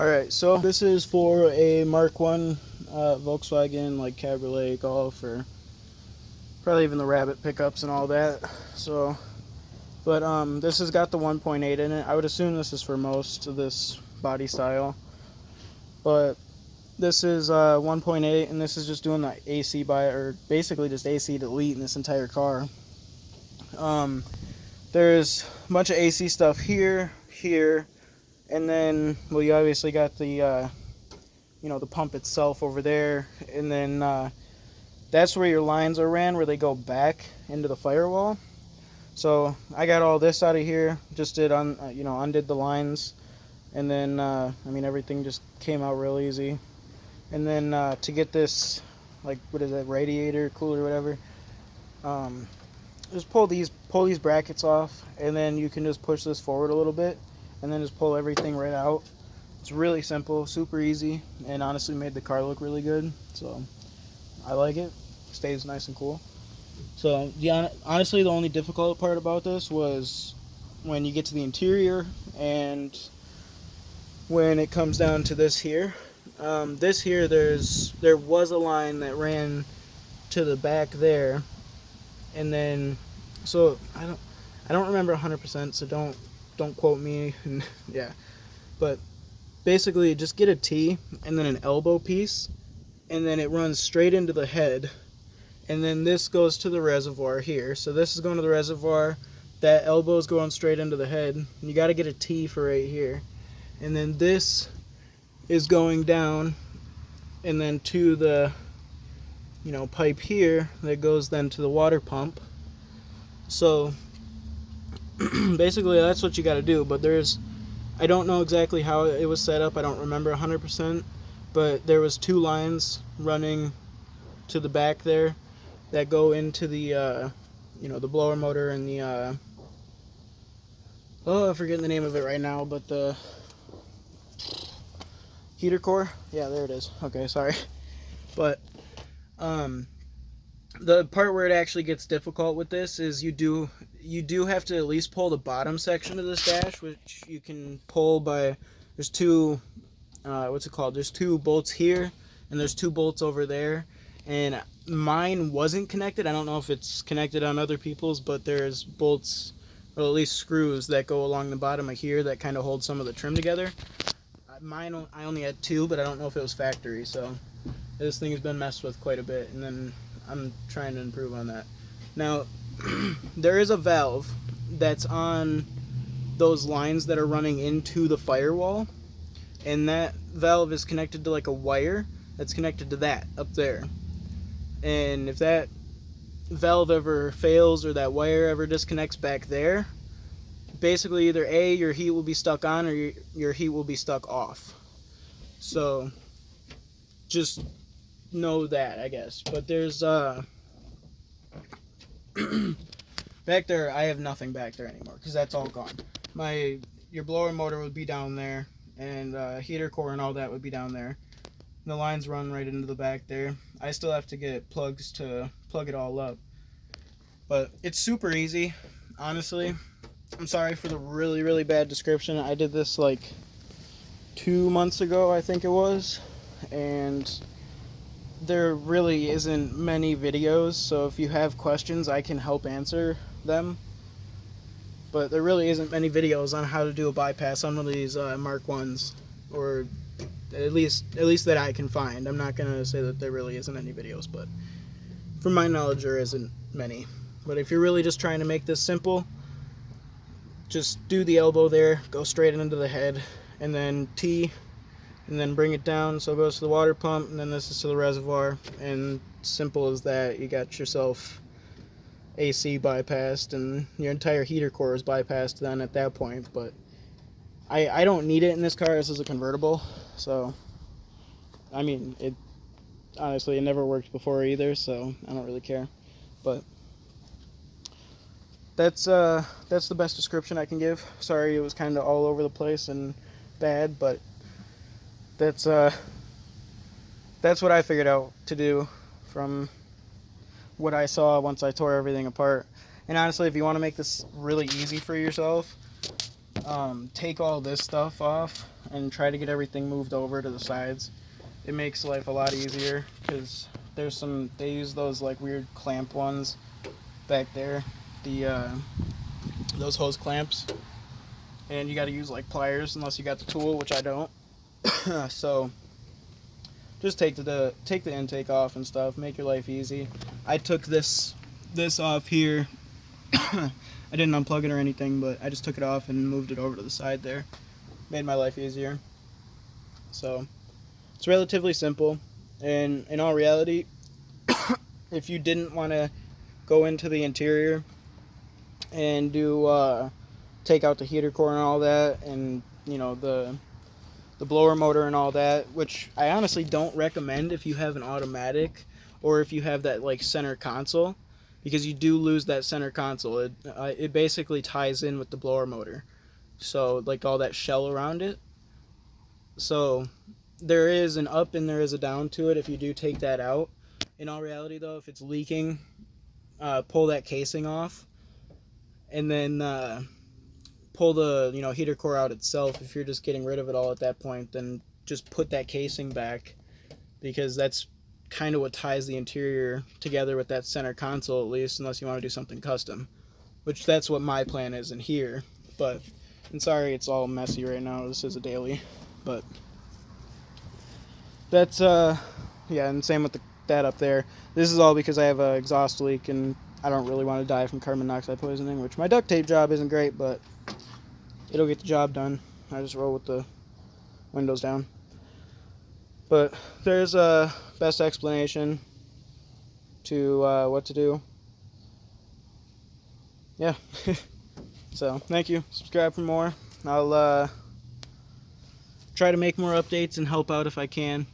Alright, so this is for a Mark 1 Volkswagen, like Cabriolet, Golf, or probably even the Rabbit pickups and all that. So, but this has got the 1.8 in it. I would assume this is for most of this body style. But this is 1.8, and this is just doing the AC or basically just AC delete in this entire car. There's a bunch of AC stuff here, and then, well, you obviously got the the pump itself over there, and then that's where your lines are ran, where they go back into the firewall. So I got all this out of here, just undid the lines, and then everything just came out real easy. And then to get this, like, what is that, radiator cooler, whatever, just pull these brackets off, and then you can just push this forward a little bit, and then just pull everything right out. It's really simple, super easy, and honestly made the car look really good. So I like it. Stays nice and cool. So honestly, the only difficult part about this was when you get to the interior and when it comes down to this here. This here, there was a line that ran to the back there, and then so I don't remember 100%. So don't quote me. Yeah, but basically just get a T and then an elbow piece, and then it runs straight into the head, and then this goes to the reservoir here. So this is going to the reservoir, that elbow is going straight into the head, and you got to get a T for right here, and then this is going down and then to the pipe here that goes then to the water pump. So basically that's what you got to do. But I don't know exactly how it was set up. I don't remember 100%, but there was two lines running to the back there that go into the the blower motor and the I'm forgetting the name of it right now, but the heater core. Yeah, there it is. Okay, sorry. But the part where it actually gets difficult with this is you do have to at least pull the bottom section of this dash, which you can pull by, there's two there's two bolts here, and there's two bolts over there, and mine wasn't connected. I don't know if it's connected on other people's, but there's bolts, or at least screws, that go along the bottom of here that kind of hold some of the trim together. I only had two, but I don't know if it was factory, so this thing has been messed with quite a bit, and then I'm trying to improve on that. Now, there is a valve that's on those lines that are running into the firewall, and that valve is connected to like a wire that's connected to that up there. And if that valve ever fails or that wire ever disconnects back there, basically either A, your heat will be stuck on, or your heat will be stuck off. So just know that, I guess. But there's back there, I have nothing back there anymore because that's all gone. Your blower motor would be down there, and heater core and all that would be down there. The lines run right into the back there. I still have to get plugs to plug it all up, but it's super easy, honestly. I'm sorry for the really, really bad description. I did this like 2 months ago, I think it was, and there really isn't many videos, so if you have questions, I can help answer them. But there really isn't many videos on how to do a bypass on one of these Mark 1s, or at least that I can find. I'm not going to say that there really isn't any videos, but from my knowledge, there isn't many. But if you're really just trying to make this simple, just do the elbow there, go straight into the head, and then T, and then bring it down so it goes to the water pump, and then this is to the reservoir, and simple as that. You got yourself AC bypassed, and your entire heater core is bypassed then at that point. But I don't need it in this car. This is a convertible, so I mean, it honestly, it never worked before either, so I don't really care. But that's the best description I can give. Sorry it was kind of all over the place and bad, but that's what I figured out to do from what I saw once I tore everything apart. And honestly, if you want to make this really easy for yourself, take all this stuff off and try to get everything moved over to the sides. It makes life a lot easier because they use those like weird clamp ones back there, those hose clamps, and you got to use like pliers unless you got the tool, which I don't. So just take the intake off and stuff, make your life easy. I took this off here. I didn't unplug it or anything, but I just took it off and moved it over to the side there. Made my life easier. So it's relatively simple, and in all reality, if you didn't want to go into the interior and do take out the heater core and all that, and the blower motor and all that, which I honestly don't recommend if you have an automatic or if you have that like center console, because you do lose that center console. It basically ties in with the blower motor, so like all that shell around it. So there is an up and there is a down to it if you do take that out. In all reality though, if it's leaking, pull that casing off, and then pull the heater core out itself. If you're just getting rid of it all at that point, then just put that casing back, because that's kind of what ties the interior together with that center console, at least, unless you want to do something custom, which that's what my plan is in here. But I'm sorry it's all messy right now. This is a daily, but that's yeah, and same with that up there. This is all because I have an exhaust leak and I don't really want to die from carbon monoxide poisoning, which my duct tape job isn't great, but it'll get the job done. I just roll with the windows down. But there's a best explanation to what to do. Yeah. So thank you. Subscribe for more. I'll try to make more updates and help out if I can.